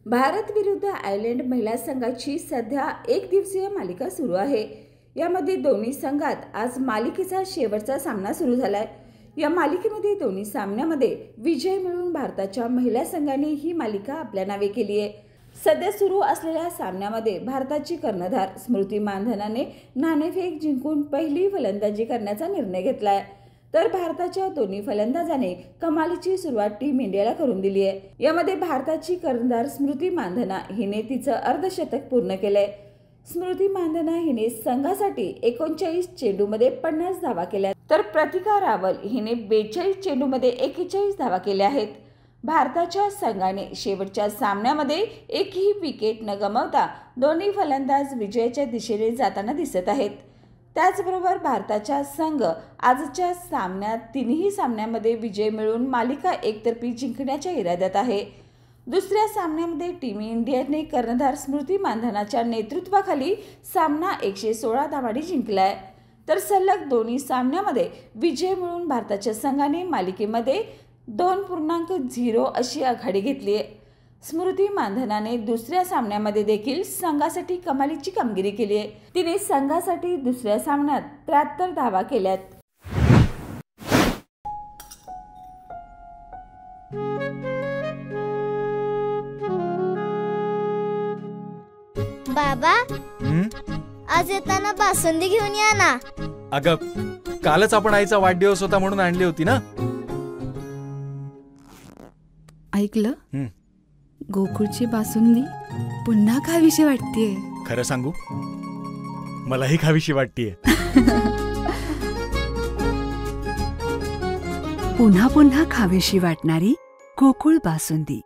भारत विरुद्ध आयर्लंड महिला संघाची सध्या एक दिवसीय मालिका सुरू आहे। यामध्ये दोन्ही संघात आज मालिकेचा शेवटचा सामना सुरू झालाय। या मालिकेमध्ये दोन्ही सामन्यामध्ये विजय मिळवून भारताच्या महिला संघाने ही मालिका आपल्या नावे केली आहे। सध्या सुरू असलेल्या सामन्यामध्ये भारताची कर्णधार स्मृती मानधनाने नाणेफेक जिंकून पहिली फलंदाजी करण्याचा निर्णय घेतलाय, तर भारताच्या दोन्ही फलंदाजांनी कमालीची सुरुवात टीम इंडियाला करून दिली आहे। यामध्ये भारताची कर्णधार स्मृती मानधना हिने तिचं अर्धशतक पूर्ण केलंय। स्मृती मानधना हिने संघासाठी 39 चेंडूमध्ये 50 धावा केल्या, तर प्रतिका रावल हिने 42 चेंडूमध्ये 41 धावा केल्या आहेत। भारताच्या संघाने शेवटच्या सामन्यामध्ये एकही विकेट न गमावता दोन्ही फलंदाज विजयाच्या दिशेने जाताना दिसत आहेत। त्याचबरोबर भारताचा संघ आजच्या सामन्यात तिन्ही सामन्यांमध्ये विजय मिळवून मालिका एकतर्फी जिंकण्याच्या इराद्यात आहे। दुसऱ्या सामन्यामध्ये टीम इंडियाने कर्णधार स्मृती मानधनाच्या नेतृत्वाखाली सामना 116 धावांनी जिंकलाय, तर सलग दोन्ही सामन्यामध्ये विजय मिळवून भारताच्या संघाने मालिकेमध्ये 2.0 अशी आघाडी घेतली आहे। स्मृती मानधनाने दुसऱ्या सामन्यामध्ये देखील संघासाठी कमालीची कामगिरी केली आहे। तिने संघासाठी दुसऱ्या सामन्यात 73 धावा केल्यात। बाबा, आज येताना बासुंदी घेऊन या ना। अगं, कालच आपण आईचा वाढदिवस होता म्हणून आणली होती ना। ऐकलं, गोकुळची बासुंदी पुन्हा खावीशी वाटतेय। खरं सांगू, मलाही खावीशी वाटतेय। पुन्हा पुन्हा खावीशी वाटणारी गोकुळ बासुंदी।